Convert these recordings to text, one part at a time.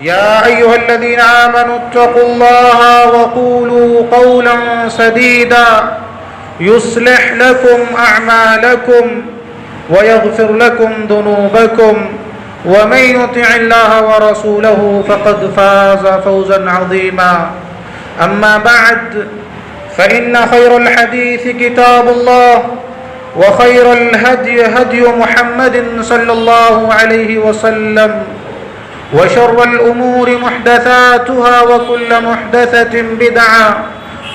يا أيها الذين آمنوا اتقوا الله وقولوا قولا سديدا يصلح لكم أعمالكم ويغفر لكم ذنوبكم ومن يطع الله ورسوله فقد فاز فوزا عظيما. أما بعد فإن خير الحديث كتاب الله وخير الهدي هدي محمد صلى الله عليه وسلم وشر الأمور محدثاتها وكل محدثة بدعة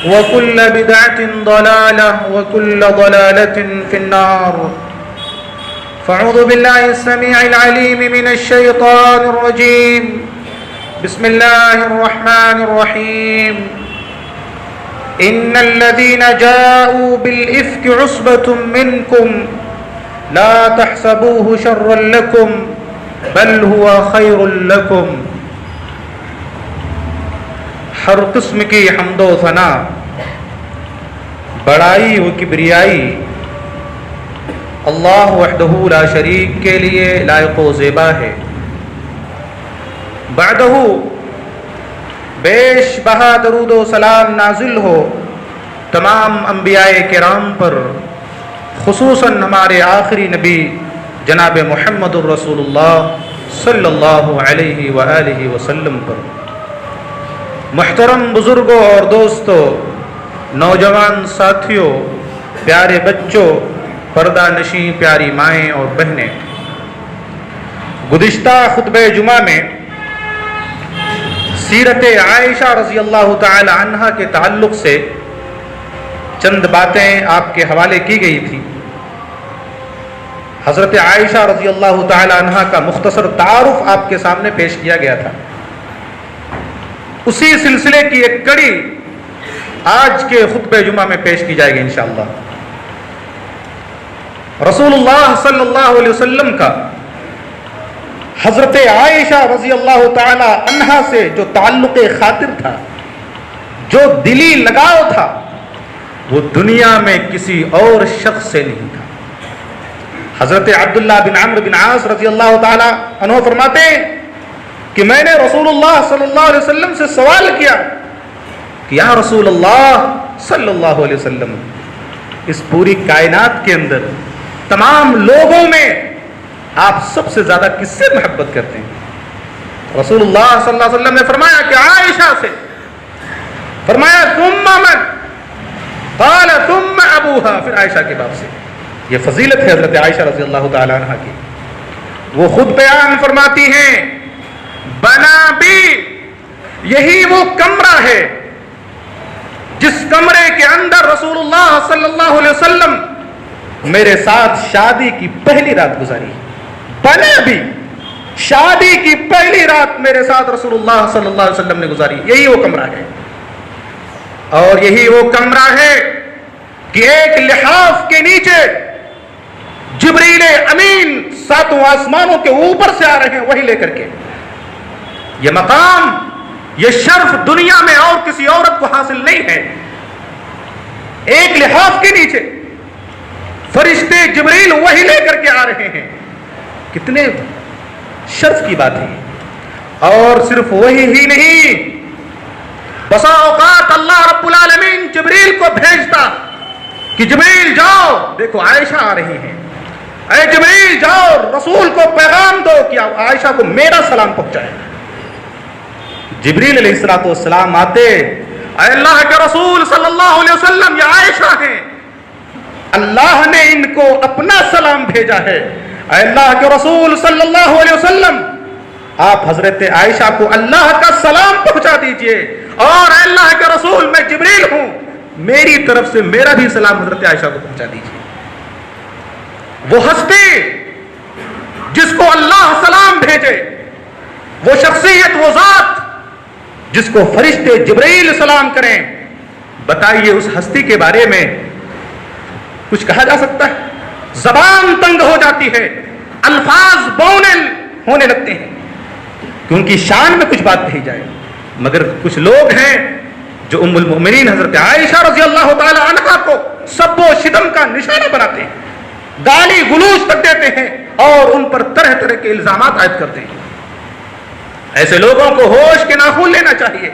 وكل بدعة ضلالة وكل ضلالة في النار. فأعوذ بالله السميع العليم من الشيطان الرجيم. بسم الله الرحمن الرحيم. إن الذين جاءوا بالإفك عصبة منكم لا تحسبوه شرا لكم بل هو خیر لکم. ہر قسم کی حمد و ثنا، بڑائی و کبریائی اللہ وحدہ لا شریک کے لیے لائق و زیبا ہے. بعدہ بیش بہا درود و سلام نازل ہو تمام انبیاء کرام پر، خصوصاً ہمارے آخری نبی جناب محمد الرسول اللہ صلی اللہ علیہ وآلہ وسلم پر. محترم بزرگوں اور دوستوں، نوجوان ساتھیوں، پیارے بچوں، پردہ نشیں پیاری مائیں اور بہنیں، گزشتہ خطبہ جمعہ میں سیرت عائشہ رضی اللہ تعالی عنہا کے تعلق سے چند باتیں آپ کے حوالے کی گئی تھی. حضرت عائشہ رضی اللہ تعالی عنہا کا مختصر تعارف آپ کے سامنے پیش کیا گیا تھا. اسی سلسلے کی ایک کڑی آج کے خطبہ جمعہ میں پیش کی جائے گی انشاءاللہ. رسول اللہ صلی اللہ علیہ وسلم کا حضرت عائشہ رضی اللہ تعالی عنہا سے جو تعلق خاطر تھا، جو دلی لگاؤ تھا، وہ دنیا میں کسی اور شخص سے نہیں تھا. حضرت عبداللہ بن عمرو بن عاص رضی اللہ تعالی عنہ فرماتے ہیں کہ میں نے رسول اللہ صلی اللہ علیہ وسلم سے سوال کیا کہ یا رسول اللہ صلی اللہ علیہ وسلم، اس پوری کائنات کے اندر تمام لوگوں میں آپ سب سے زیادہ کس سے محبت کرتے ہیں؟ رسول اللہ صلی اللہ علیہ وسلم نے فرمایا کہ عائشہ سے. فرمایا ثم من؟ قال ثم ابوها، پھر عائشہ کے باپ سے. یہ فضیلت ہے حضرت عائشہ رضی اللہ تعالی عنہ کی. وہ خود بیان فرماتی ہیں بنا بھی یہی وہ کمرہ ہے جس کمرے کے اندر رسول اللہ صلی اللہ علیہ وسلم میرے ساتھ شادی کی پہلی رات گزاری. بنا بھی شادی کی پہلی رات میرے ساتھ رسول اللہ صلی اللہ علیہ وسلم نے گزاری. یہی وہ کمرہ ہے، اور یہی وہ کمرہ ہے کہ ایک لحاف کے نیچے جبریل امین ساتوں آسمانوں کے اوپر سے آ رہے ہیں وہی لے کر کے. یہ مقام، یہ شرف دنیا میں اور کسی عورت کو حاصل نہیں ہے. ایک لحاف کے نیچے فرشتے جبریل وہی لے کر کے آ رہے ہیں. کتنے شرف کی بات ہے. اور صرف وہی ہی نہیں، بسا اوقات اللہ رب العالمین جبریل کو بھیجتا کہ جبریل جاؤ، دیکھو عائشہ آ رہی ہیں، اے جبریل جاؤ رسول کو پیغام دو کہ عائشہ کو میرا سلام پہنچائے. جبریل علیہ السلام آتے، اے اللہ کے رسول صلی اللہ علیہ وسلم یہ عائشہ ہیں، اللہ نے ان کو اپنا سلام بھیجا ہے. اے اللہ کے رسول صلی اللہ علیہ وسلم آپ حضرت عائشہ کو اللہ کا سلام پہنچا دیجئے، اور اے اللہ کے رسول میں جبریل ہوں، میری طرف سے میرا بھی سلام حضرت عائشہ کو پہنچا دیجئے. وہ ہستی جس کو اللہ سلام بھیجے، وہ شخصیت، وہ ذات جس کو فرشتے جبرائیل سلام کریں، بتائیے اس ہستی کے بارے میں کچھ کہا جا سکتا ہے؟ زبان تنگ ہو جاتی ہے، الفاظ بونے ہونے لگتے ہیں کہ ان کی شان میں کچھ بات کہی جائے. مگر کچھ لوگ ہیں جو ام المؤمنین حضرت عائشہ رضی اللہ تعالی عنہا کو سب و شتم کا نشانہ بناتے ہیں، گالی گلوچ تک دیتے ہیں اور ان پر طرح طرح کے الزامات عائد کرتے ہیں. ایسے لوگوں کو ہوش کے ناخن لینا چاہیے.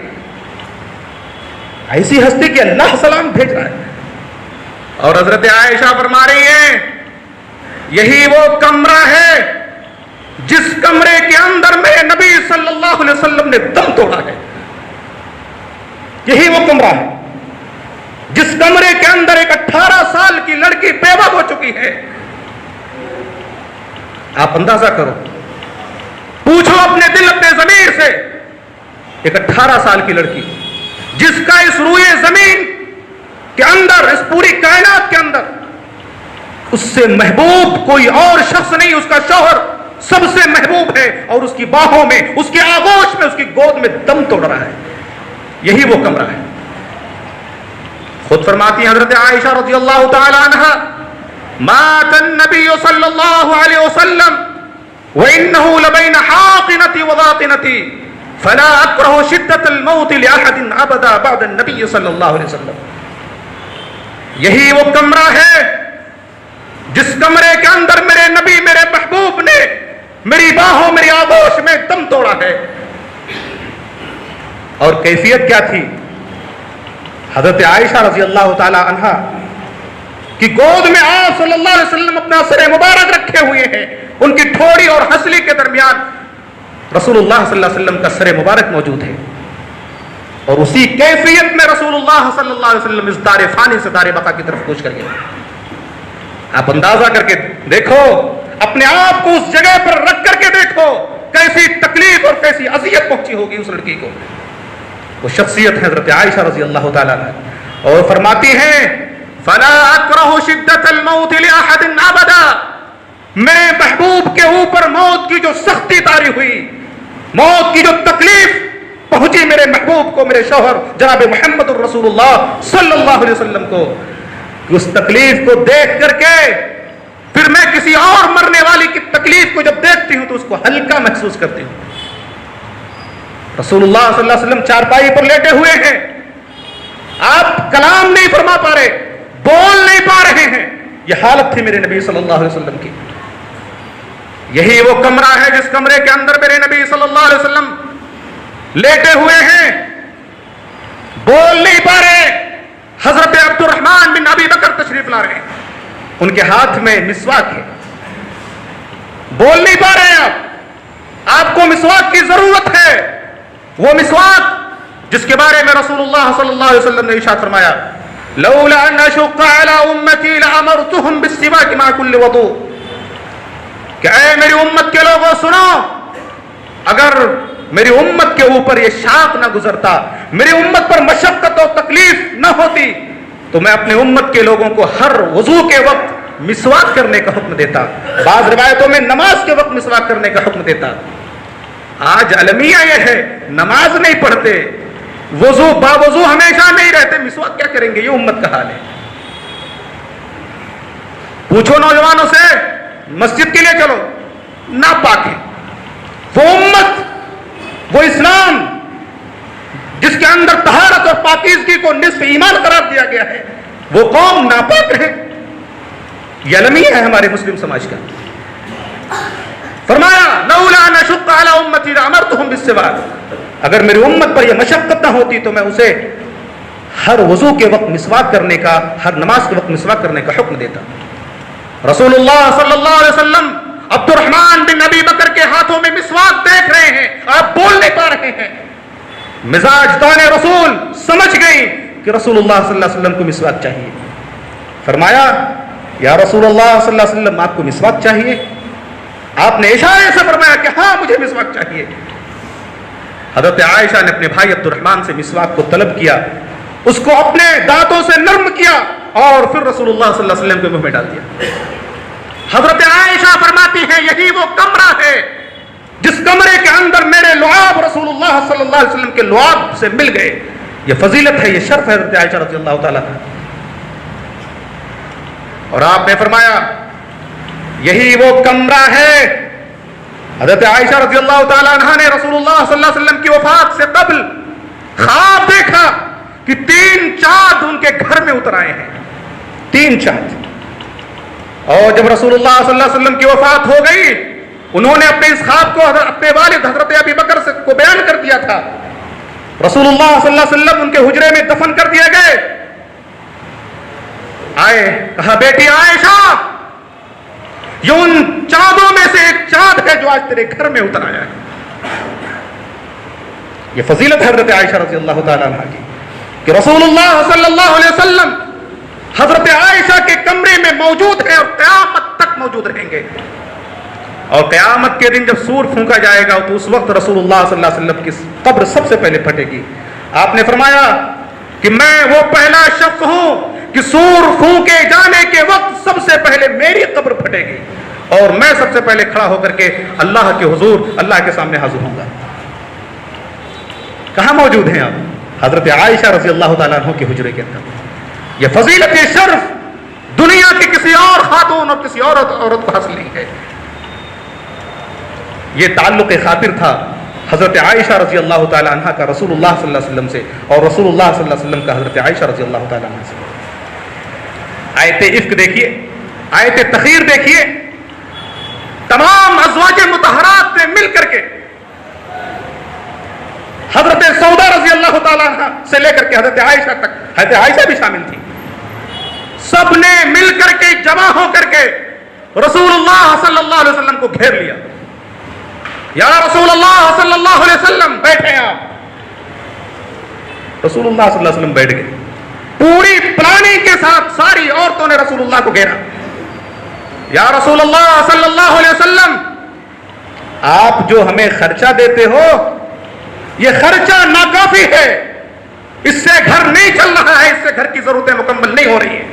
ایسی ہستی کی اللہ سلام بھیج رہا ہے. اور حضرت عائشہ فرما رہی ہیں یہی وہ کمرہ ہے جس کمرے کے اندر میرے نبی صلی اللہ علیہ وسلم نے دم توڑا ہے. یہی وہ کمرہ ہے جس کمرے کے اندر ایک 18 سال کی لڑکی بیوہ ہو چکی ہے. آپ اندازہ کرو, پوچھو اپنے دل اپنے ضمیر سے, ایک 18 سال کی لڑکی جس کا اس روئے زمین کے اندر, اس پوری کائنات کے اندر اس سے محبوب کوئی اور شخص نہیں, اس کا شوہر سب سے محبوب ہے, اور اس کی باہوں میں, اس کے آغوش میں, اس کی گود میں دم توڑ رہا ہے. یہی وہ کمرہ ہے. خود فرماتی ہیں حضرت عائشہ رضی اللہ تعالی عنہا مات النبی صلی اللہ علیہ وسلم وإنه لبين حاقنتي وضاقنتي فلا أكره شدة الموت لأحد أبدا بعد النبي صلی اللہ علیہ وسلم. یہی وہ کمرہ ہے جس کمرے کے اندر میرے نبی, میرے محبوب نے میری باہوں, میری آغوش میں دم توڑا ہے. اور کیفیت کیا تھی؟ حضرت عائشہ رضی اللہ تعالی عنہا کی گود میں آپ صلی اللہ علیہ وسلم اپنا سر مبارک رکھے ہوئے ہیں, ان کی ٹھوڑی اور ہنسلی کے درمیان رسول اللہ صلی اللہ علیہ وسلم کا سر مبارک موجود ہے. اور اسی کیفیت میں رسول اللہ صلی اللہ علیہ وسلم اس دار فانی سے دار بقا کی طرف کوچ کر گئے. آپ اندازہ کر کے دیکھو, اپنے آپ کو اس جگہ پر رکھ کر کے دیکھو کیسی تکلیف اور کیسی اذیت پہنچی ہوگی اس لڑکی کو. وہ شخصیت ہے حضرت عائشہ رضی اللہ تعالیٰ عنہ, اور فرماتی ہیں فلا اکرہ شدت الموت لأحد ابدا. میرے محبوب کے اوپر موت کی جو سختی طاری ہوئی, موت کی جو تکلیف پہنچی میرے محبوب کو, میرے شوہر جناب محمد الرسول اللہ صلی اللہ علیہ وسلم کو, اس تکلیف کو دیکھ کر کے پھر میں کسی اور مرنے والی کی تکلیف کو جب دیکھتی ہوں تو اس کو ہلکا محسوس کرتی ہوں. رسول اللہ صلی اللہ علیہ وسلم چارپائی پر لیٹے ہوئے ہیں, آپ کلام نہیں فرما پا رہے, بول نہیں پا رہے ہیں. یہ حالت تھی میرے نبی صلی اللہ علیہ وسلم کی. یہی وہ کمرہ ہے جس کمرے کے اندر میرے نبی صلی اللہ علیہ وسلم لیٹے ہوئے ہیں, بول نہیں پا رہے. حضرت عبد الرحمن بن ابی بکر تشریف لا رہے ہیں, ان کے ہاتھ میں مسواک ہے, بول نہیں پا رہے ہیں آپ کو مسواک کی ضرورت ہے. وہ مسواک جس کے بارے میں رسول اللہ صلی اللہ علیہ وسلم نے ارشاد فرمایا لولا ان اشق على امتی لامرتهم بالسواک مع كل وضوء, کہ اے میری امت کے لوگوں سنو, اگر میری امت کے اوپر یہ شاق نہ گزرتا, میری امت پر مشقت و تکلیف نہ ہوتی, تو میں اپنے امت کے لوگوں کو ہر وضو کے وقت مسواک کرنے کا حکم دیتا. بعض روایتوں میں نماز کے وقت مسواک کرنے کا حکم دیتا. آج المیہ یہ ہے, نماز نہیں پڑھتے, وضو باوضو ہمیشہ نہیں رہتے, مسواک کیا کریں گے, یہ امت کا حال ہے. پوچھو نوجوانوں سے, مسجد کے لیے چلو, ناپاک ہے. وہ امت, وہ اسلام جس کے اندر طہارت اور پاکیزگی کو نصف ایمان قرار دیا گیا ہے, وہ قوم ناپاک رہے. یہ المیہ ہے ہمارے مسلم سماج کا. فرمایا لولا ان اشق علی امتی لامرتهم بالسواک, اگر میری امت پر یہ مشقت نہ ہوتی تو میں اسے ہر وضو کے وقت مسواک کرنے کا, ہر نماز کے وقت مسواک کرنے کا حکم دیتا. رسول اللہ صلی اللہ علیہ وسلم عبد الرحمن بن ابی بکر کے ہاتھوں میں مسواک دیکھ رہے ہیں, آپ بول نہیں پا رہے ہیں. مزاج دان رسول سمجھ گئی کہ رسول اللہ صلی اللہ علیہ وسلم کو مسواک چاہیے. فرمایا یا رسول اللہ صلی اللہ علیہ وسلم آپ کو مسواک چاہیے؟ آپ نے اشارے سے فرمایا کہ ہاں مجھے مسواک چاہیے. حضرت عائشہ نے اپنے بھائی عبد الرحمن سے مسواک کو طلب کیا, اس کو اپنے دانتوں سے نرم کیا اور پھر رسول اللہ صلی اللہ علیہ وسلم کے منہ میں ڈال دیا. حضرت عائشہ فرماتی ہیں یہی وہ کمرہ ہے جس کمرے کے اندر میرے لعاب رسول اللہ صلی اللہ علیہ وسلم کے لعاب سے مل گئے. یہ فضیلت ہے, یہ شرف ہے حضرت عائشہ رضی اللہ تعالیٰ عنہ. اور آپ نے فرمایا یہی وہ کمرہ ہے. حضرت عائشہ رضی اللہ تعالیٰ عنہ نے رسول اللہ صلی اللہ علیہ وسلم کی وفات سے قبل خواب دیکھا کہ 3 چاند ان کے گھر میں اتر آئے ہیں, 3 چاند. اور جب رسول اللہ صلی اللہ علیہ وسلم کی وفات ہو گئی, انہوں نے اپنے اس خواب کو اپنے والد حضرت ابی بکر سے کو بیان کر دیا تھا. رسول اللہ صلی اللہ علیہ وسلم ان کے حجرے میں دفن کر دیے گئے. آئے, کہا بیٹی عائشہ, یہ ان چاندوں میں سے ایک چاند ہے جو آج تیرے گھر میں اتر آیا ہے. یہ فضیلت حضرت عائشہ رضی اللہ تعالیٰ عنہ کی کہ رسول اللہ صلی اللہ علیہ وسلم حضرت عائشہ کے کمرے میں موجود ہیں اور قیامت تک موجود رہیں گے. اور قیامت کے دن جب سور پھونکا جائے گا تو اس وقت رسول اللہ صلی اللہ علیہ وسلم کی قبر سب سے پہلے پھٹے گی. آپ نے فرمایا کہ میں وہ پہلا شخص ہوں کہ سور پھونکے جانے کے وقت سب سے پہلے میری قبر پھٹے گی اور میں سب سے پہلے کھڑا ہو کر کے اللہ کے حضور, اللہ کے سامنے حاضر ہوں گا. کہاں موجود ہیں آپ؟ حضرت عائشہ رضی اللہ تعالیٰ عنہ کے حجرے کے اندر. یہ فضیلت شرف دنیا کی کسی اور خاتون اور کسی عورت کو حاصل نہیں ہے. یہ تعلق خاطر تھا حضرت عائشہ رضی اللہ تعالیٰ عنہ کا رسول اللہ صلی اللہ علیہ وسلم سے اور رسول اللہ صلی اللہ علیہ وسلم کا حضرت عائشہ رضی اللہ تعالیٰ عنہ سے. آیت عفق دیکھیے, آیت تخیر دیکھیے, تمام ازواج مطہرات نے مل کر کے حضرت سودا رضی اللہ تعالیٰ عنہ سے لے کر کے حضرت عائشہ تک, حضرت عائشہ بھی شامل تھی, سب نے مل کر کے جمع ہو کر کے رسول اللہ صلی اللہ علیہ وسلم کو گھیر لیا. یا رسول اللہ صلی اللہ علیہ وسلم بیٹھے آپ. رسول اللہ صلی اللہ علیہ وسلم بیٹھ گئے. پوری پلاننگ کے ساتھ ساری عورتوں نے رسول اللہ کو گھیرا. یا رسول اللہ صلی اللہ علیہ وسلم, آپ جو ہمیں خرچہ دیتے ہو یہ خرچہ ناکافی ہے, اس سے گھر نہیں چل رہا ہے, اس سے گھر کی ضرورتیں مکمل نہیں ہو رہی ہیں.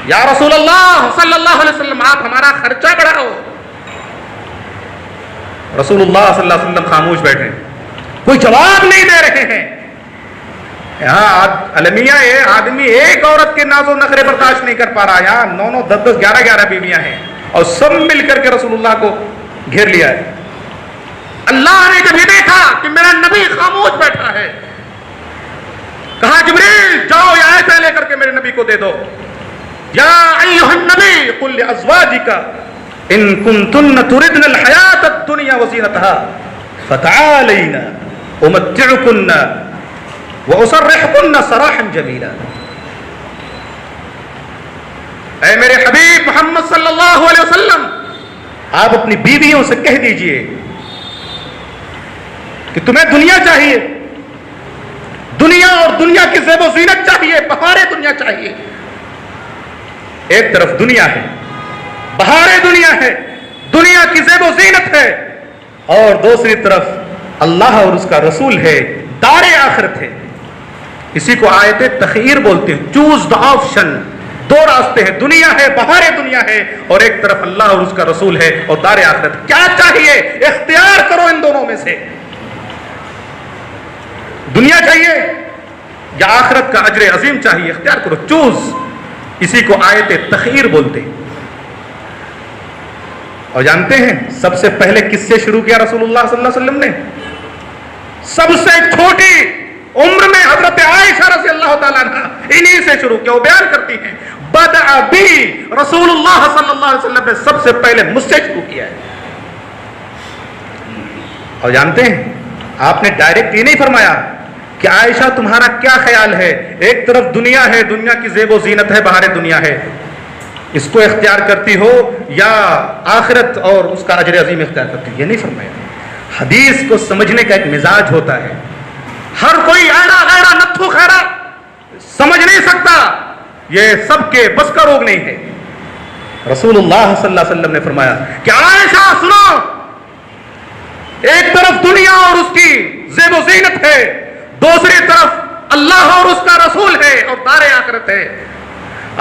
یا رسول اللہ صلی اللہ علیہ وسلم, آپ ہمارا خرچہ بڑھاؤ. رسول اللہ صلی اللہ علیہ وسلم خاموش بیٹھے, کوئی جواب نہیں دے رہے ہیں. یہاں المیہ ہے, آدمی ایک عورت کے ناز و نخرے برداشت نہیں کر پا رہا, یہاں 9 10 11 بیویاں ہیں اور سب مل کر کے رسول اللہ کو گھیر لیا ہے. اللہ نے جب یہ دیکھا کہ میرا نبی خاموش بیٹھا ہے, کہا جبریل جاؤ یہ آیتیں لے کر کے میرے نبی کو دے دو. یا ایھا النبی قل لازواجک ان کنتن تردن الحیاۃ الدنیا وزینتها فتعالین امتعکن واسرحکن سراحا جمیلا. اے میرے حبیب محمد صلی اللہ علیہ وسلم, آپ اپنی بیویوں سے کہہ دیجئے کہ تمہیں دنیا چاہیے, دنیا اور دنیا کی زیب و زینت چاہیے, بہار دنیا چاہیے. ایک طرف دنیا ہے, بہار دنیا ہے, دنیا کی زیب و زینت ہے, اور دوسری طرف اللہ اور اس کا رسول ہے, دار آخرت ہے. اسی کو آیت تخیر بولتے ہیں, چوز دا آپشن. دو راستے ہیں, دنیا ہے, بہار دنیا ہے, اور ایک طرف اللہ اور اس کا رسول ہے اور دار آخرت. کیا چاہیے, اختیار کرو ان دونوں میں سے. دنیا چاہیے یا آخرت کا اجر عظیم چاہیے, اختیار کرو, چوز. اسی کو آیت تخیر بولتے ہیں. اور جانتے ہیں سب سے پہلے کس سے شروع کیا رسول اللہ صلی اللہ علیہ وسلم نے؟ سب سے چھوٹی عمر میں حضرت عائشہ رضی اللہ تعالیٰ عنہ, انہی سے شروع کیا. وہ بیان کرتی ہیں بدأ بی رسول اللہ صلی اللہ علیہ وسلم نے سب سے پہلے مجھ سے شروع کیا ہے. اور جانتے ہیں آپ نے ڈائریکٹ یہ نہیں فرمایا کہ عائشہ تمہارا کیا خیال ہے, ایک طرف دنیا ہے, دنیا کی زیب و زینت ہے, بہار دنیا ہے, اس کو اختیار کرتی ہو یا آخرت اور اس کا اجر عظیم اختیار کرتی ہو. یہ نہیں فرمایا. حدیث کو سمجھنے کا ایک مزاج ہوتا ہے, ہر کوئی ایڑا غیرا نتھو خیرا سمجھ نہیں سکتا, یہ سب کے بس کا روگ نہیں ہے. رسول اللہ صلی اللہ علیہ وسلم نے فرمایا کہ عائشہ سنو, ایک طرف دنیا اور اس کی زیب و زینت ہے, دوسری طرف اللہ اور اس کا رسول ہے اور دار آخرت ہے.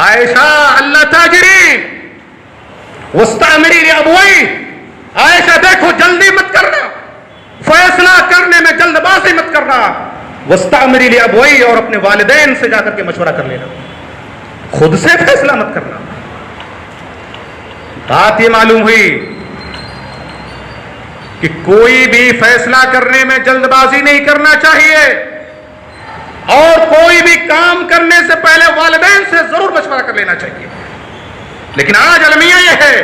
عائشہ اللہ تاجری وستعمری لابوئی, عائشہ دیکھو جلدی مت کرنا, فیصلہ کرنے میں جلد بازی مت کرنا. وستعمری لابوئی, اور اپنے والدین سے جا کر کے مشورہ کر لینا, خود سے فیصلہ مت کرنا. بات یہ معلوم ہوئی کہ کوئی بھی فیصلہ کرنے میں جلد بازی نہیں کرنا چاہیے, اور کوئی بھی کام کرنے سے پہلے والدین سے ضرور مشورہ کر لینا چاہیے. لیکن آج المیہ یہ ہے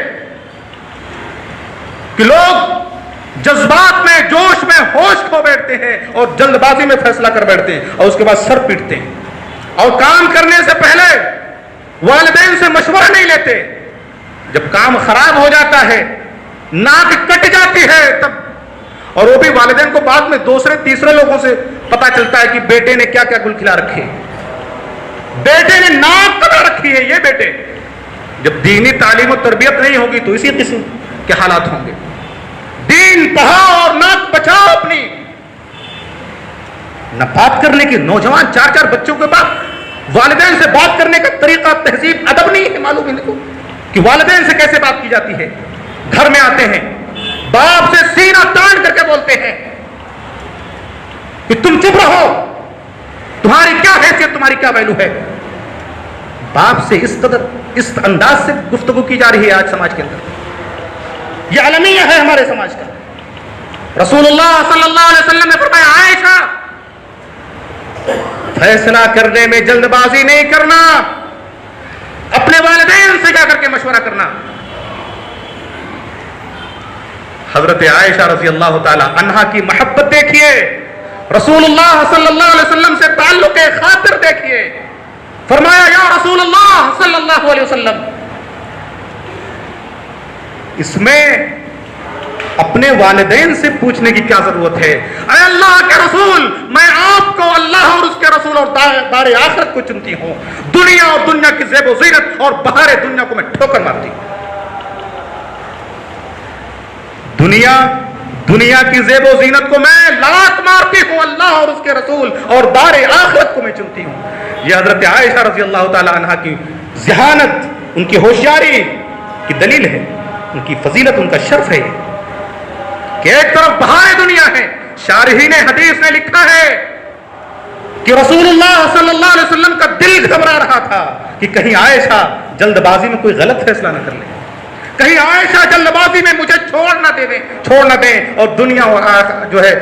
کہ لوگ جذبات میں، جوش میں ہوش کھو بیٹھتے ہیں اور جلد بازی میں فیصلہ کر بیٹھتے ہیں اور اس کے بعد سر پیٹتے ہیں، اور کام کرنے سے پہلے والدین سے مشورہ نہیں لیتے۔ جب کام خراب ہو جاتا ہے، ناک کٹ جاتی ہے تب، اور وہ بھی والدین کو بعد میں دوسرے تیسرے لوگوں سے پتا چلتا ہے کہ بیٹے نے کیا کیا گل کھلا رکھے، بیٹے نے ناک کٹا رکھی ہے۔ یہ بیٹے، جب دینی تعلیم و تربیت نہیں ہوگی تو اسی قسم کے حالات ہوں گے۔ دین پڑھاؤ اور ناک بچاؤ اپنی۔ نہ بات کرنے کی، نوجوان 4 بچوں کے بعد والدین سے بات کرنے کا طریقہ، تہذیب، ادب نہیں ہے معلوم ان کو کہ والدین سے کیسے بات کی جاتی ہے۔ گھر میں آتے ہیں، باپ سے سینہ تان کر کے بولتے ہیں کہ تم چپ رہو، تمہاری کیا حیثیت، تمہاری کیا ویلو ہے۔ باپ سے اس قدر، اس انداز سے گفتگو کی جا رہی ہے آج سماج کے اندر۔ یہ المیہ ہے ہمارے سماج کا۔ رسول اللہ صلی اللہ علیہ وسلم نے فرمایا، عائشہ، فیصلہ کرنے میں جلد بازی نہیں کرنا، اپنے والدین سے جا کر کے مشورہ کرنا۔ حضرت عائشہ رضی اللہ تعالی عنہا کی محبت دیکھیے، رسول اللہ صلی اللہ علیہ وسلم سے تعلق خاطر دیکھیے۔ فرمایا، یا رسول اللہ صلی اللہ علیہ وسلم، اس میں اپنے والدین سے پوچھنے کی کیا ضرورت ہے؟ اے اللہ کے رسول، میں آپ کو اللہ اور اس کے رسول اور دار آخرت کو چنتی ہوں، دنیا اور دنیا کی زیب و زینت اور بہار دنیا کو میں ٹھوکر مارتی ہوں۔ دنیا کی زیب و زینت کو میں لات مارتی ہوں، اللہ اور اس کے رسول اور دار آخرت کو میں چنتی ہوں۔ یہ حضرت عائشہ رضی اللہ تعالی عنہا کی ذہانت، ان کی ہوشیاری کی دلیل ہے، ان کی فضیلت، ان کا شرف ہے کہ ایک طرف بہار دنیا ہے۔ شارحین حدیث نے لکھا ہے کہ رسول اللہ صلی اللہ علیہ وسلم کا دل گھبرا رہا تھا کہ کہیں عائشہ جلد بازی میں کوئی غلط فیصلہ نہ کر لے، کہیں عائشہ جلد بازی میں مجھے چھوڑ نہ دیں اور دنیا اور جو ہے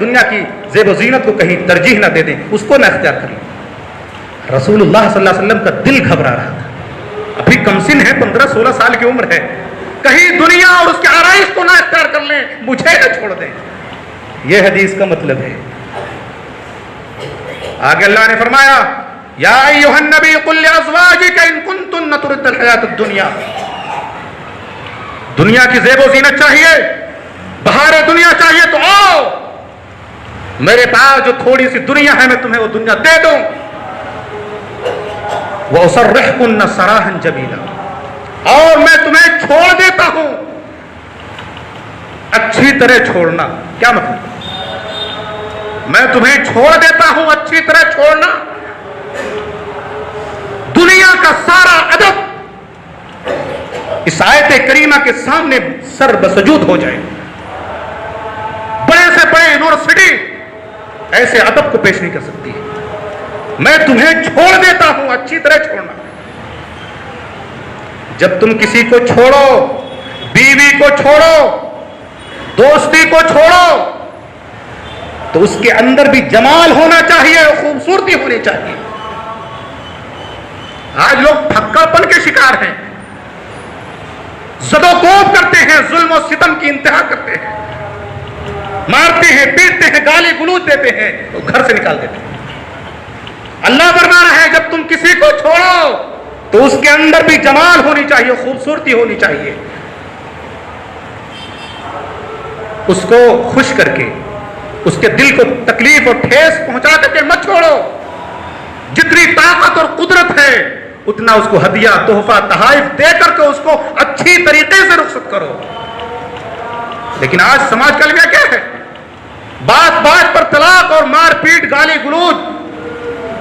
دنیا کی زیب و زینت کو کہیں ترجیح نہ دے دیں، اس کو نہ اختیار کر لیں۔ رسول اللہ صلی اللہ علیہ وسلم کا دل گھبرا رہا تھا، ابھی کم سن ہے، 15-16 سال کی عمر ہے، کہیں دنیا اور اس کے آرائش کو نہ اختیار کر لیں، مجھے نہ چھوڑ دیں۔ یہ حدیث کا مطلب ہے۔ آگے اللہ نے فرمایا، یا ایھا النبی قل لازواجک ان کنتن تردن الحیاۃ الدنیا، دنیا کی زیب و زینت چاہیے، بہار دنیا چاہیے تو آؤ، میرے پاس جو تھوڑی سی دنیا ہے میں تمہیں وہ دنیا دے دوں۔ وَأُسَرِّحْكُنَّ سَرَاحًا جَمِيلًا، اور میں تمہیں چھوڑ دیتا ہوں، اچھی طرح چھوڑنا۔ کیا مطلب؟ میں تمہیں چھوڑ دیتا ہوں، اچھی طرح چھوڑنا۔ دنیا کا سارا ادب اس آیت کریمہ کے سامنے سر بسجود ہو جائے۔ بڑے سے بڑے یونیورسٹی ایسے ادب کو پیش نہیں کر سکتی۔ میں تمہیں چھوڑ دیتا ہوں، اچھی طرح چھوڑنا۔ جب تم کسی کو چھوڑو، بیوی کو چھوڑو، دوستی کو چھوڑو، تو اس کے اندر بھی جمال ہونا چاہیے، خوبصورتی ہونی چاہیے۔ آج لوگ پھکا پن کے شکار ہیں، زد و کوب کرتے ہیں، ظلم و ستم کی انتہا کرتے ہیں، مارتے ہیں، پیٹتے ہیں، گالی گلوچ دیتے ہیں، تو گھر سے نکال دیتے ہیں۔ اللہ فرما رہا ہے جب تم کسی کو چھوڑو تو اس کے اندر بھی جمال ہونی چاہیے، خوبصورتی ہونی چاہیے۔ اس کو خوش کر کے، اس کے دل کو تکلیف اور ٹھیس پہنچا کر کے مت چھوڑو۔ جتنی طاقت اور قدرت ہے اتنا اس کو ہدیہ، تحفہ، تحائف دے کر کے اس کو اچھی طریقے سے رخصت کرو۔ لیکن آج سماج کا المیہ کیا ہے؟ بات بات پر طلاق اور مار پیٹ، گالی گلوچ،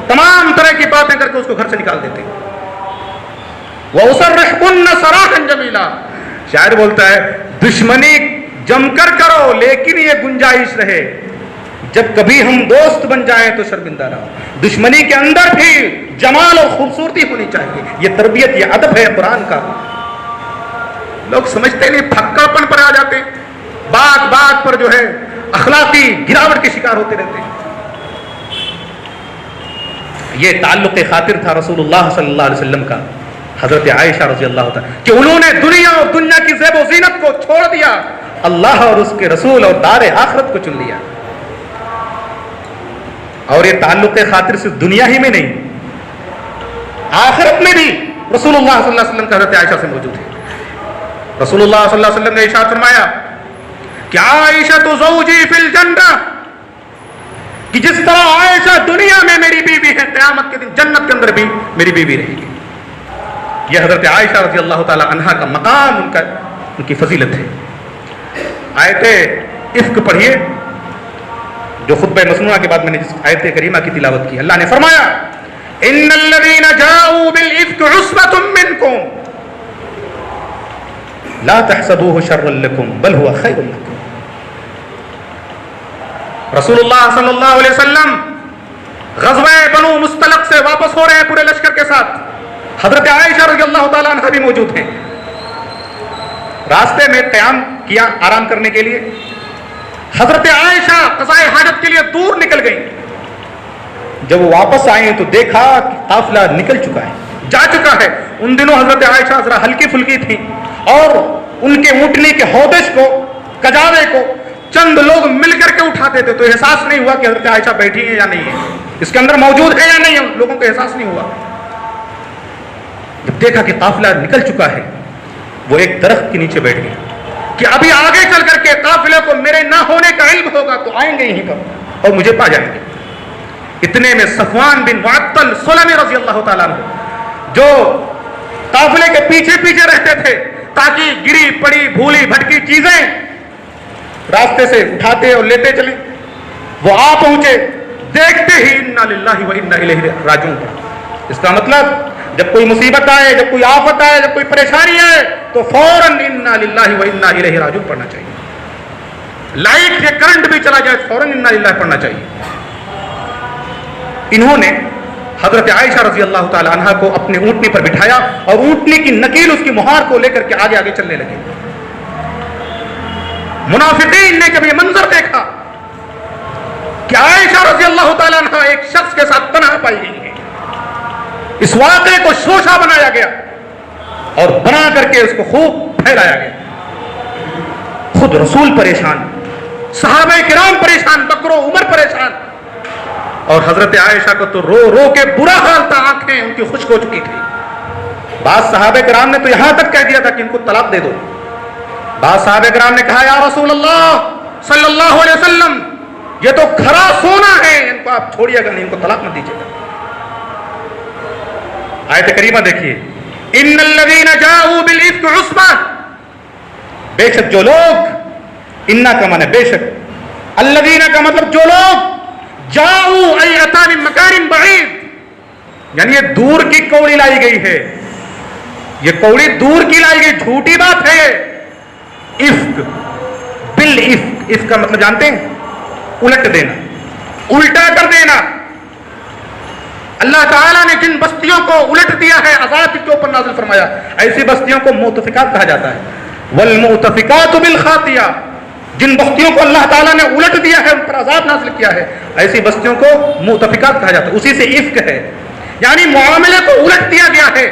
تمام طرح کی باتیں کر کے اس کو گھر سے نکال دیتے ہیں۔ وَأُسَرِّحْكُنَّ سَرَاحًا جَمِيلًا، شاعر بولتا ہے دشمنی جم کر کرو لیکن یہ گنجائش رہے، جب کبھی ہم دوست بن جائیں تو شرمندہ نہ ہو۔ دشمنی کے اندر بھی جمال اور خوبصورتی ہونی چاہیے، یہ تربیت، یہ ادب ہے قرآن کا۔ لوگ سمجھتے نہیں، پھکا پن پر آ جاتے ہیں، بات بات پر جو ہے اخلاقی گراوٹ کے شکار ہوتے رہتے ہیں۔ یہ تعلق خاطر تھا رسول اللہ صلی اللہ علیہ وسلم کا حضرت عائشہ رضی اللہ تعالیٰ کہ انہوں نے دنیا اور دنیا کی زیب و زینت کو چھوڑ دیا اللہ اور اس کے رسول اور دار آخرت کو چن لیا. اور یہ تعلق خاطر صرف دنیا ہی میں نہیں، آخرت میں بھی رسول اللہ صلی اللہ علیہ وسلم کا حضرت عائشہ سے موجود ہے. رسول اللہ صلی اللہ علیہ وسلم نے ارشاد فرمایا کہ عائشہ تو زوجی فی الجنہ، کہ جس طرح عائشہ دنیا میں میری بیوی ہے، قیامت کے دن جنت کے اندر بھی میری بیوی رہے گی. یہ حضرت عائشہ رضی اللہ تعالی عنہا کا مقام، ان کی فضیلت ہے. آیت افک پڑھیے جو خطبہ مسنونہ کے بعد میں نے جس آیت کریمہ کی تلاوت کی. اللہ نے فرمایا ان الذين جاءوا بالافك عصبة منكم لا تحسبوه شرا لكم بل هو خير لكم. رسول اللہ صلی اللہ علیہ وسلم غزوہ بنو مستلق سے واپس ہو رہے ہیں پورے لشکر کے ساتھ. حضرت عائشہ رضی اللہ تعالیٰ عنہ بھی موجود ہیں. راستے میں قیام کیا آرام کرنے کے لیے. حضرت عائشہ قضاء حاجت کے لیے دور نکل گئی. جب وہ واپس آئے تو دیکھا کہ قافلہ نکل چکا ہے، جا چکا ہے. ان دنوں حضرت عائشہ ذرا ہلکی پھلکی تھی اور ان کے اونٹنی کے ہودش کو، کجاوے کو چند لوگ مل کر کے اٹھاتے تھے، تو احساس نہیں ہوا کہ حضرت عائشہ بیٹھی ہیں یا نہیں ہے، اس کے اندر موجود ہے یا نہیں ہے، لوگوں کو احساس نہیں ہوا. جب دیکھا کہ قافلہ نکل چکا ہے، وہ ایک درخت کے نیچے بیٹھ گئے کہ ابھی آگے چل کر کے قافلے کو میرے نہ ہونے کا علم ہوگا تو آئیں گے یہیں پر اور مجھے پا جائیں گے. اتنے میں صفوان بن معطل سلمی رضی اللہ تعالیٰ عنہ جو قافلے کے پیچھے پیچھے رہتے تھے تاکہ گری پڑی بھولی بھٹکی چیزیں راستے سے اٹھاتے اور لیتے چلیں، وہ آ پہنچے. دیکھتے ہی انا للہ و انا الیہ راجعون. اس کا مطلب جب کوئی مصیبت آئے، جب کوئی آفت آئے، جب کوئی پریشانی آئے تو فوراً انا للہ و انا الیہ راجعون پڑھنا چاہیے. لائٹ سے کرنٹ بھی چلا جائے فوراً انا للہ پڑھنا چاہیے. انہوں نے حضرت عائشہ رضی اللہ تعالی عنہ کو اپنے اونٹنی پر بٹھایا اور اونٹنی کی نکیل، اس کی مہار کو لے کر کے آگے آگے چلنے لگے. منافقین نے جب یہ منظر دیکھا کہ عائشہ رضی اللہ تعالی عنہ ایک شخص کے ساتھ تنہا پائی گئی ہے، اس واقعے کو شوشہ بنایا گیا اور بنا کر کے اس کو خوب پھیلایا گیا. خود رسول پریشان، صحابہ کرام پریشان، بکر و عمر پریشان، اور حضرت عائشہ کو تو رو رو کے برا حال تھا، آنکھیں ان کی خشک ہو چکی تھی. بعض صحابہ کرام نے تو یہاں تک کہہ دیا تھا کہ ان کو طلاق دے دو. بعض صحابہ کرام نے کہا یا رسول اللہ صلی اللہ علیہ وسلم یہ تو کھرا سونا ہے، ان کو آپ چھوڑیے گا نہیں، ان کو طلاق نہ دیجیے گا. آیت کریمہ دیکھیے ان الذین جاءوا بالافک عصبہ، بے شک جو لوگ، انا کا معنی بے شک، الذین کا مطلب جو لوگ، جاؤ ای اتا من مکان بعید، یعنی یہ دور کی کوڑی لائی گئی ہے، یہ کوڑی دور کی لائی گئی، جھوٹی بات ہے. افک بالافک، افک کا مطلب جانتے ہیں؟ الٹ دینا، الٹا کر دینا. اللہ تعالیٰ نے جن بستیوں کو الٹ دیا ہے عذاب کے اوپر نازل فرمایا، ایسی بستیوں کو مؤتفقات کہا جاتا ہے. والمؤتفقات بالخاطیہ، جن بستیوں کو اللہ تعالیٰ نے الٹ دیا ہے، ان پر عذاب نازل کیا ہے، ایسی بستیوں کو مؤتفقات کہا جاتا ہے. اسی سے افک ہے، یعنی معاملے کو الٹ دیا گیا ہے،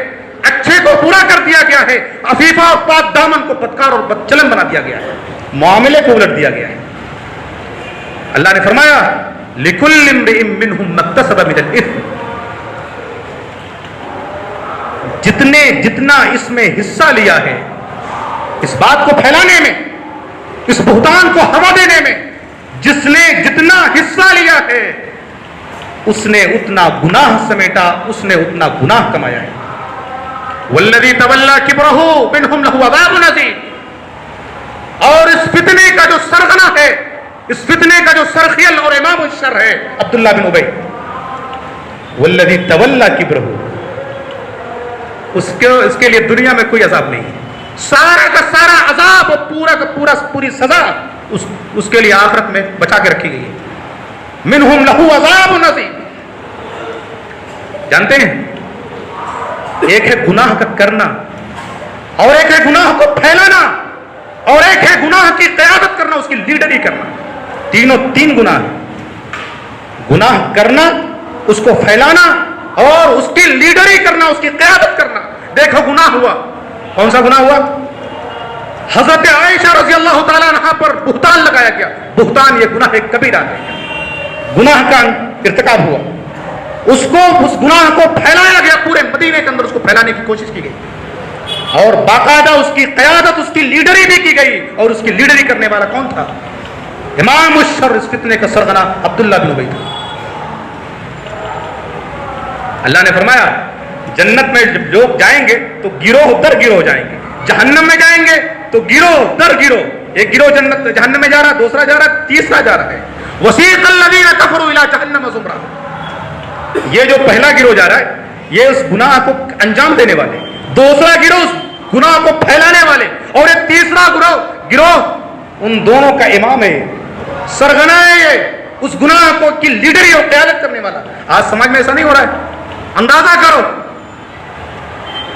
اچھے کو برا کر دیا گیا ہے، عفیفہ اور پاک دامن کو بدکار اور بدچلن بنا دیا گیا ہے، معاملے کو الٹ دیا گیا ہے. اللہ نے فرمایا لِكُلِّ امْرِئٍ مِّنْهُمْ مَا اكْتَسَبَ مِنَ الْإِثْمِ، جتنا اس میں حصہ لیا ہے، اس بات کو پھیلانے میں، اس بہتان کو ہوا دینے میں، جس نے جتنا حصہ لیا ہے اس نے اتنا گناہ سمیٹا، اس نے اتنا گناہ کمایا ہے. والذی تولی کبرہ منہم لہ عذاب عظیم، اور اس فتنے کا جو سرغنہ ہے، اس فتنے کا جو سرخیل اور امام الشر ہے عبداللہ بن ابی، والذی تولی کبرہ، اس کے لیے دنیا میں کوئی عذاب نہیں ہے. سارا کا سارا عذاب اور پوری سزا اس کے لیے آخرت میں بچا کے رکھی گئی ہے. منہم لہو عذاب عظیم. جانتے ہیں ایک ہے گناہ کا کرنا، اور ایک ہے گناہ کو پھیلانا، اور ایک ہے گناہ کی قیادت کرنا، اس کی لیڈری کرنا. تین گناہ ہیں، گناہ کرنا، اس کو پھیلانا، اور اس کی لیڈری کرنا، اس کی قیادت کرنا. دیکھو گناہ ہوا، کون سا گناہ ہوا؟ حضرت عائشہ رضی اللہ تعالیٰ عنہ پر بہتان لگایا گیا. بہتان یہ گناہ کبیرہ ہے, گناہ کا ارتکاب ہوا. اس گناہ کو پھیلایا گیا, پورے مدینے کے اندر اس کو پھیلانے کی کوشش کی گئی, اور باقاعدہ اس کی قیادت, اس کی لیڈری بھی کی گئی. اور اس کی لیڈری کرنے والا کون تھا؟ امام الشر, اس فتنے کا سرغنہ عبداللہ بن ابی تھا. اللہ نے فرمایا جنت میں جب لوگ جائیں گے تو گروہ در گروہ جائیں گے, جہنم میں جائیں گے تو گروہ در گروہ. ایک گروہ جہنم میں جا رہا, دوسرا جا رہا, تیسرا جا رہا ہے. وسیق الذین کفروا الی جہنم زمرا. یہ جو پہلا گروہ جا رہا ہے یہ اس گناہ کو انجام دینے والے, دوسرا گروہ اس گناہ کو پھیلانے والے, اور یہ تیسرا گروہ ان دونوں کا امام ہے, سرغنہ ہے یہ اس گناہ کو کی لیڈری اور قیادت کرنے والا. آج سمجھ میں ایسا نہیں ہو رہا ہے؟ اندازہ کرو,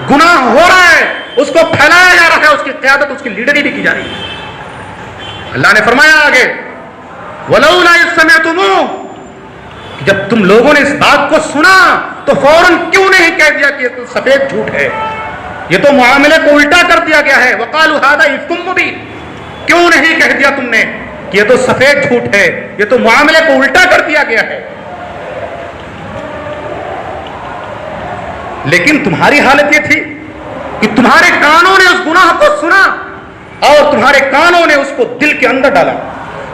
گناہ ہو رہا ہے, اس کو پھیلایا جا رہا ہے, اس کی قیادت, اس کی لیڈری بھی کی جا رہی ہے. اللہ نے فرمایا آگے وَلَوْلَا إِذْ سَمِعْتُمُوهُ, جب تم لوگوں نے اس بات کو سنا تو فوراً کیوں نہیں کہہ دیا کہ یہ تو سفید جھوٹ ہے, یہ تو معاملے کو الٹا کر دیا گیا ہے. وَقَالُوا هَذَا إِفْكٌ مُبِينٌ, کیوں نہیں کہہ دیا تم نے کہ یہ تو سفید جھوٹ ہے, یہ تو معاملے کو الٹا کر دیا گیا ہے. لیکن تمہاری حالت یہ تھی کہ تمہارے کانوں نے اس گناہ کو سنا اور تمہارے کانوں نے اس کو دل کے اندر ڈالا,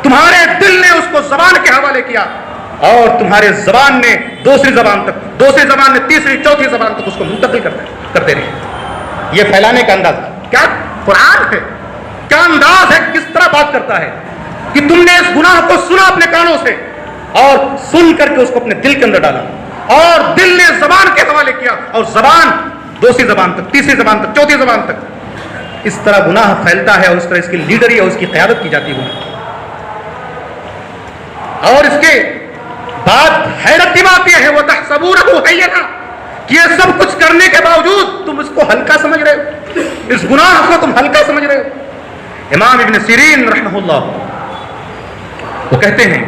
تمہارے دل نے اس کو زبان کے حوالے کیا, اور تمہارے زبان نے دوسری زبان تک, دوسری زبان نے تیسری چوتھی زبان تک اس کو منتقل کرتے رہے. یہ پھیلانے کا انداز کیا قرآن ہے, کیا انداز ہے, کس طرح بات کرتا ہے کہ تم نے اس گناہ کو سنا اپنے کانوں سے اور سن کر کے اس کو اپنے دل کے اندر ڈالا, اور دل نے زبان کے حوالے کیا, اور زبان دوسری زبان تک, تیسری زبان تک, چوتھی زبان تک. اس طرح گناہ پھیلتا ہے اور اس طرح اس کی لیڈری اور اس کی قیادت کی جاتی ہے. اور اس کے بعد حیرت کی بات یہ ہے وَتَحْسَبُونَهُ هَيِّنًا, کہ یہ سب کچھ کرنے کے باوجود تم اس کو ہلکا سمجھ رہے ہو, اس گناہ کو تم ہلکا سمجھ رہے ہو. امام ابن سیرین رحمہ اللہ وہ کہتے ہیں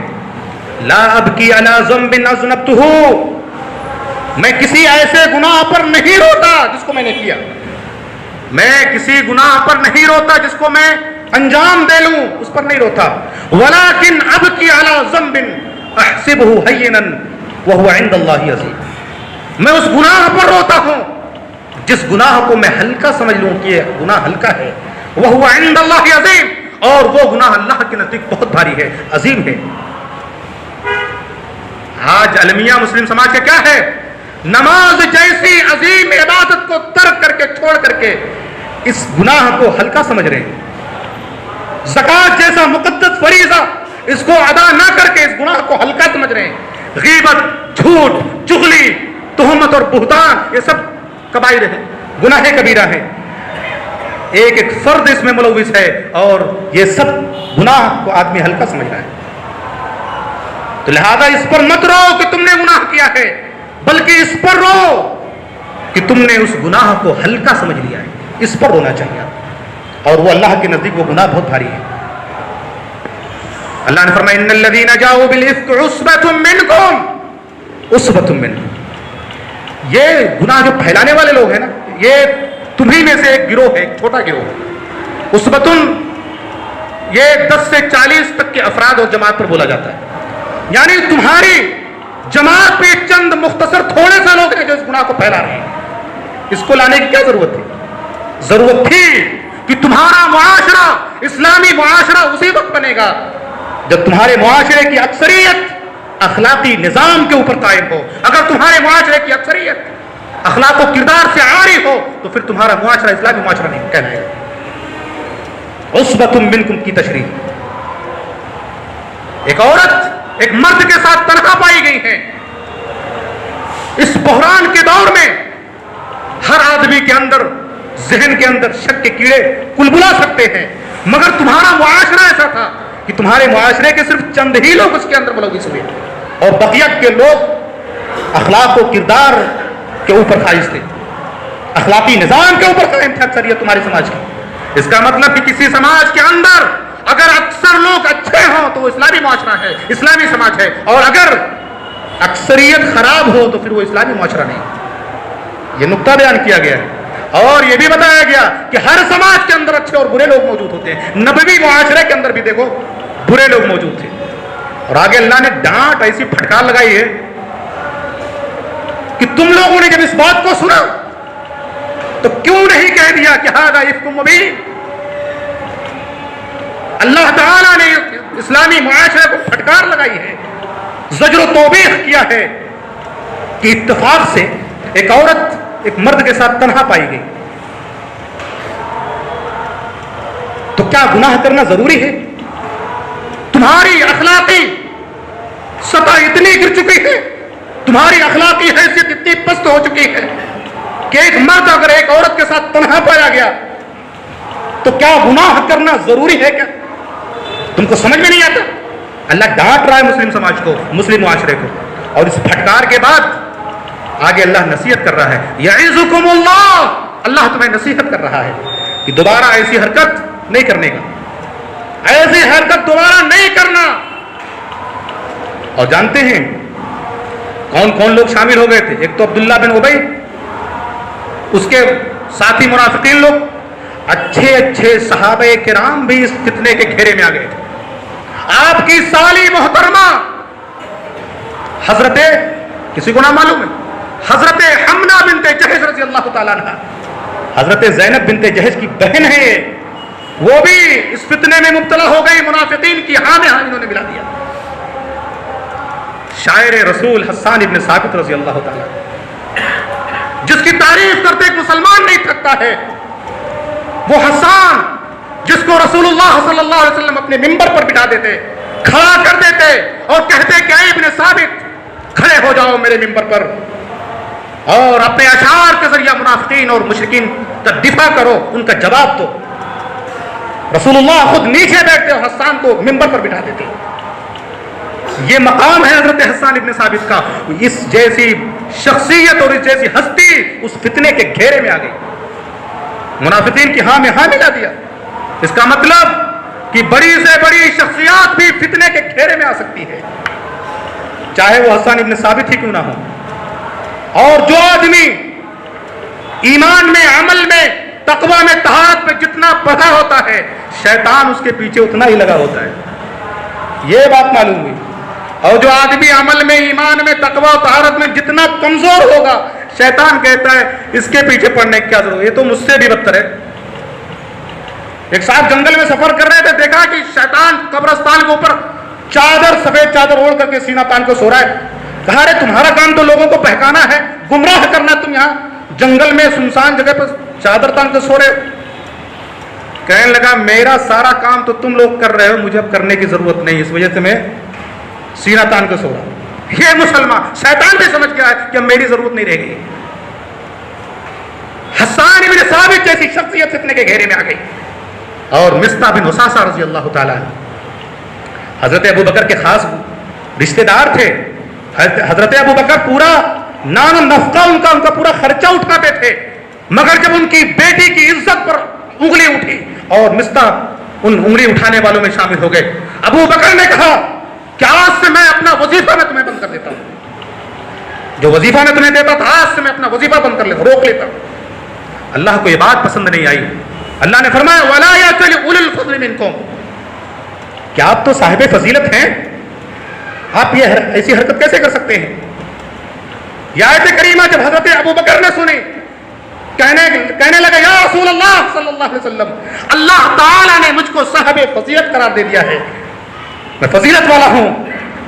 لا ابکی علی ذنب اذنبته, میں کسی ایسے گناہ پر نہیں روتا جس کو میں نے کیا, میں کسی گناہ پر نہیں روتا جس کو میں انجام دے لوں, اس پر نہیں روتا. ولیکن ابکی علی ذنب احسبه هینا وهو عند اللہ عظیم, میں اس گناہ پر روتا ہوں جس گناہ کو میں ہلکا سمجھ لوں کہ یہ گناہ ہلکا ہے. وهو عند اللہ عظیم, اور وہ گناہ اللہ کے نزدیک بہت بھاری ہے, عظیم ہے. آج المیہ مسلم سماج کا کیا ہے, نماز جیسی عظیم عبادت کو ترک کر کے, چھوڑ کر کے اس گناہ کو ہلکا سمجھ رہے ہیں. زکوٰۃ جیسا مقدس فریضہ اس کو ادا نہ کر کے اس گناہ کو ہلکا سمجھ رہے ہیں. غیبت, جھوٹ, چغلی, تہمت اور بہتان, یہ سب کبائر ہیں, گناہ کبیرہ ہیں. ایک ایک فرد اس میں ملوث ہے, اور یہ سب گناہ کو آدمی ہلکا سمجھ رہا ہے. تو لہذا اس پر مت رو کہ تم نے گناہ کیا ہے, بلکہ اس پر رو کہ تم نے اس گناہ کو ہلکا سمجھ لیا ہے. اس پر رونا چاہیے, اور وہ اللہ کے نزدیک وہ گناہ بہت بھاری ہے. اللہ نے فرمایا ان الذين جاءوا بالافك عصبة منكم, عصبة منكم, یہ گناہ جو پھیلانے والے لوگ ہیں نا, یہ تمہیں میں سے ایک گروہ ہے, ایک چھوٹا گروہ ہے. عصبۃ یہ 10 سے 40 تک کے افراد اور جماعت پر بولا جاتا ہے, یعنی تمہاری جماعت پہ چند مختصر تھوڑے سے لوگ ہیں جو اس گناہ کو پھیلا رہے ہیں. اس کو لانے کی کیا ضرورت تھی؟ ضرورت تھی کہ تمہارا معاشرہ, اسلامی معاشرہ اسی وقت بنے گا جب تمہارے معاشرے کی اکثریت اخلاقی نظام کے اوپر قائم ہو. اگر تمہارے معاشرے کی اکثریت اخلاق و کردار سے عاری ہو تو پھر تمہارا معاشرہ اسلامی معاشرہ نہیں کہلائے گا. عصبۃ منکم کی تشریح, ایک عورت ایک مرد کے ساتھ تنہا پائی گئی ہے. اس بحران کے دور میں ہر آدمی کے اندر, ذہن کے اندر شک کے کیڑے کلبلا سکتے ہیں, مگر تمہارا معاشرہ ایسا تھا کہ تمہارے معاشرے کے صرف چند ہی لوگ اس کے اندر ملوث ہوئے, اور بقیہ کے لوگ اخلاق و کردار کے اوپر خائز تھے, اخلاقی نظام کے اوپر قائم تھا اکثریت تمہارے سماج کی. اس کا مطلب کہ کسی سماج کے اندر اگر اکثر لوگ اچھے ہوں تو وہ اسلامی معاشرہ ہے, اسلامی سماج ہے, اور اگر اکثریت خراب ہو تو پھر وہ اسلامی معاشرہ نہیں. یہ نقطہ بیان کیا گیا ہے. اور یہ بھی بتایا گیا کہ ہر سماج کے اندر اچھے اور برے لوگ موجود ہوتے ہیں. نبوی معاشرے کے اندر بھی دیکھو برے لوگ موجود تھے. اور آگے اللہ نے ڈانٹ ایسی پھٹکار لگائی ہے کہ تم لوگوں نے جب اس بات کو سنا تو کیوں نہیں کہہ دیا کہ ھذا افک مبین. اللہ تعالیٰ نے اسلامی معاشرے کو پھٹکار لگائی ہے, زجر و توبیخ کیا ہے کہ اتفاق سے ایک عورت ایک مرد کے ساتھ تنہا پائی گئی تو کیا گناہ کرنا ضروری ہے؟ تمہاری اخلاقی سطح اتنی گر چکی ہے, تمہاری اخلاقی حیثیت اتنی پست ہو چکی ہے کہ ایک مرد اگر ایک عورت کے ساتھ تنہا پایا گیا تو کیا گناہ کرنا ضروری ہے؟ کیا تم کو سمجھ میں نہیں آتا؟ اللہ ڈانٹ رہا ہے مسلم سماج کو, مسلم معاشرے کو. اور اس پھٹکار کے بعد آگے اللہ نصیحت کر رہا ہے, یعظکم اللہ, اللہ تمہیں نصیحت کر رہا ہے کہ دوبارہ ایسی حرکت نہیں کرنے کا, ایسی حرکت دوبارہ نہیں کرنا. اور جانتے ہیں کون کون لوگ شامل ہو گئے تھے؟ ایک تو عبداللہ بن ابی, اس کے ساتھی منافقین لوگ, اچھے اچھے صحابہ کرام بھی اس فتنے کے گھیرے میں آ گئے تھے. آپ کی سالی محترمہ حضرت, کسی کو نہ معلوم ہے, حضرت حمنہ بنت جہش رضی اللہ تعالیٰ عنہ, حضرت زینب بنت جہش کی بہن ہے, وہ بھی اس فتنے میں مبتلا ہو گئی. منافقین کی ہاں میں ہاں انہوں نے ملا دیا. شاعر رسول حسان ابن ثابت رضی اللہ تعالیٰ, جس کی تعریف کرتے ایک مسلمان نہیں تھکتا ہے, وہ حسان جس کو رسول اللہ صلی اللہ علیہ وسلم اپنے منبر پر بٹھا دیتے, کھڑا کر دیتے اور کہتے کہ اے ابن ثابت کھڑے ہو جاؤ میرے منبر پر اور اپنے اشعار کے ذریعہ منافقین اور مشرکین کا دفاع کرو, ان کا جواب دو. رسول اللہ خود نیچے بیٹھتے اور حسان کو منبر پر بٹھا دیتے. یہ مقام ہے حضرت حسان ابن ثابت کا. اس جیسی شخصیت اور اس جیسی ہستی اس فتنے کے گھیرے میں آ گئی, منافقین کی ہاں میں ہاں ملا دیا. اس کا مطلب کہ بڑی سے بڑی شخصیات بھی فتنے کے گھیرے میں آ سکتی ہے, چاہے وہ حسان ابن ثابت ہی کیوں نہ ہو. اور جو آدمی ایمان میں, عمل میں, تقوی میں, طہارت میں جتنا بڑھا ہوتا ہے, شیطان اس کے پیچھے اتنا ہی لگا ہوتا ہے. یہ بات معلوم ہوئی. اور جو آدمی عمل میں, ایمان میں, تقوی و طہارت میں جتنا کمزور ہوگا, شیطان کہتا ہے اس کے پیچھے پڑنے کی کیا ضرورت, یہ تو مجھ سے بھی بدتر ہے. ایک صاحب جنگل میں سفر کر رہے تھے, دیکھا کہ شیطان قبرستان کے اوپر چادر, سفید چادر اوڑھ کر کے سینہ تان کو سو رہا ہے. کہا رے تمہارا کام تو لوگوں کو بہکانا ہے, گمراہ کرنا, تم یہاں جنگل میں سنسان جگہ پر چادر تان کے سو رہے ہو. کہنے لگا میرا سارا کام تو تم لوگ کر رہے ہو, مجھے اب کرنے کی ضرورت نہیں, اس وجہ سے میں سینہ تان کے سو رہا ہوں. یہ مسلمان شیطان بھی سمجھ گیا ہے کہ اب میری ضرورت نہیں رہ گئی. حسان بن ثابت جیسی شخصیت فتنے کے گھیرے میں آ گئی. اور مصطح بن وساسہ رضی اللہ تعالیٰ حضرت ابو بکر کے خاص رشتہ دار تھے. حضرت ابو بکر پورا نان و نفقہ ان کا پورا خرچہ اٹھاتے تھے, مگر جب ان کی بیٹی کی عزت پر انگلی اٹھی اور مصطح ان انگلی اٹھانے والوں میں شامل ہو گئے, ابو بکر نے کہا کہ آج سے میں اپنا وظیفہ میں تمہیں بند کر دیتا ہوں, جو وظیفہ میں تمہیں دیتا تھا آج سے میں اپنا وظیفہ بند کر لیتا, روک لیتا ہوں. اللہ کو یہ بات پسند نہیں آئی. اللہ نے فرمایا وَلَا يَأْتَلِ أُولِي الْفَضْلِ مِنْكُمْ, کیا آپ تو صاحب فضیلت ہیں, آپ یہ ایسی حرکت کیسے کر سکتے ہیں؟ یہ آیت کریمہ جب حضرت ابو بکر نے سنی, کہنے لگا یا رسول اللہ صلی اللہ علیہ وسلم, اللہ تعالیٰ نے مجھ کو صاحب فضیلت قرار دے دیا ہے, میں فضیلت والا ہوں,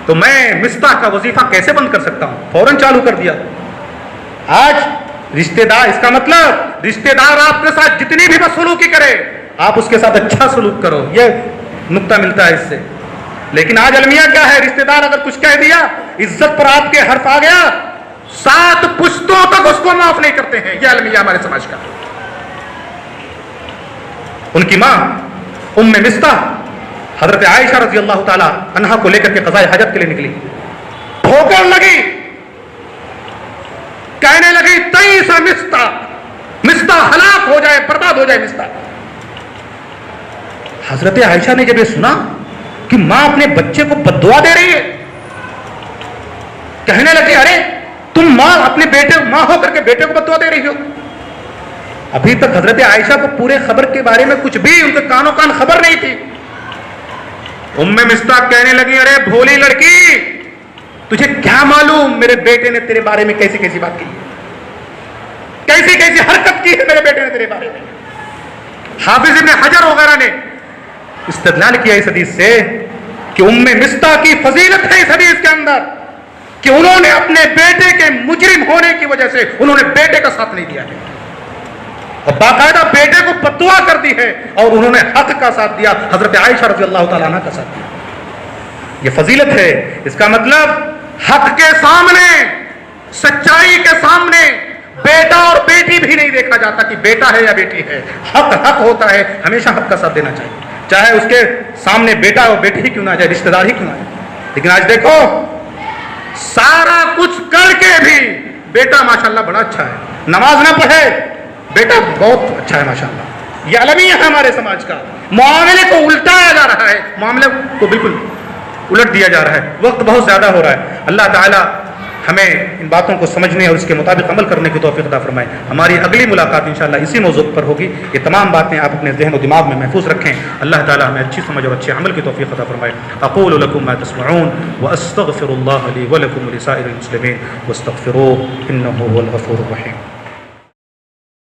تو میں مصطح کا وظیفہ کیسے بند کر سکتا ہوں؟ فوراً چالو کر دیا. آج رشتہ دار, اس کا مطلب رشتہ دار آپ کے ساتھ جتنی بھی بدسلوکی کرے آپ اس کے ساتھ اچھا سلوک کرو, یہ نقطہ ملتا ہے اس سے. لیکن آج المیہ کیا ہے, رشتہ دار اگر کچھ کہہ دیا, عزت پر آپ کے حرف آ گیا, 7 پشتوں تک اس کو معاف نہیں کرتے ہیں. یہ المیہ ہمارے سماج کا. ان کی ماں ام مصطح حضرت عائشہ رضی اللہ تعالی عنہا کو لے کر کے قضاء حاجت کے لیے نکلی, ٹھوکر لگی, کہنے لگی تئیس مصطح, مصطح ہلاک ہو جائے, برباد ہو جائے مصطح. حضرت عائشہ نے جب یہ سنا کہ ماں اپنے بچے کو بددعا دے رہی ہے, کہنے لگی ارے تم ماں اپنے بیٹے, ماں ہو کر کے بیٹے کو بددعا دے رہی ہو. ابھی تک حضرت عائشہ کو پورے خبر کے بارے میں کچھ بھی ان کے کانوں کان خبر نہیں تھی. ام مصطح کہنے لگی ارے بھولی لڑکی, تجھے کیا معلوم میرے بیٹے نے تیرے بارے میں کیسی کیسی بات کی ہے, کیسی کیسی حرکت کی ہے میرے بیٹے نے تیرے بارے میں. حافظ ابن حجر وغیرہ نے استدلال کیا اس حدیث سے کہ ام مصطح کی فضیلت ہے اس حدیث کے اندر کہ انہوں نے اپنے بیٹے کے مجرم ہونے کی وجہ سے انہوں نے بیٹے کا ساتھ نہیں دیا ہے, اور باقاعدہ بیٹے کو بددعا کر دی ہے, اور انہوں نے حق کا ساتھ دیا, حضرت عائشہ رضی اللہ تعالیٰ عنہ کا ساتھ دیا. یہ فضیلت ہے. اس کا مطلب حق کے سامنے, سچائی کے سامنے بیٹا اور بیٹی بھی نہیں دیکھا جاتا کہ بیٹا ہے یا بیٹی ہے. حق حق ہوتا ہے, ہمیشہ حق کا ساتھ دینا چاہیے, چاہے اس کے سامنے بیٹا اور بیٹی ہی کیوں نہ آ جائے, رشتہ دار ہی کیوں نہ آ جائے. لیکن آج دیکھو سارا کچھ کر کے بھی بیٹا ماشاءاللہ بڑا اچھا ہے, نماز نہ پڑھے بیٹا بہت اچھا ہے ماشاءاللہ. یہ المیہ ہے ہمارے سماج کا. معاملے کو الٹایا جا رہا ہے, معاملے کو بالکل الٹ دیا جا رہا ہے. وقت بہت زیادہ ہو رہا ہے. اللہ تعالیٰ ہمیں ان باتوں کو سمجھنے اور اس کے مطابق عمل کرنے کی توفیق عطا فرمائے. ہماری اگلی ملاقات انشاءاللہ اسی موضوع پر ہوگی. یہ تمام باتیں آپ اپنے ذہن و دماغ میں محفوظ رکھیں. اللہ تعالیٰ ہمیں اچھی سمجھ اور اچھے عمل کی توفیق عطا فرمائے. اقول لکم ما تسمعون واستغفر اللہ لی ولکم ولسائر المسلمین واستغفروہ انہ هو الغفور الرحیم.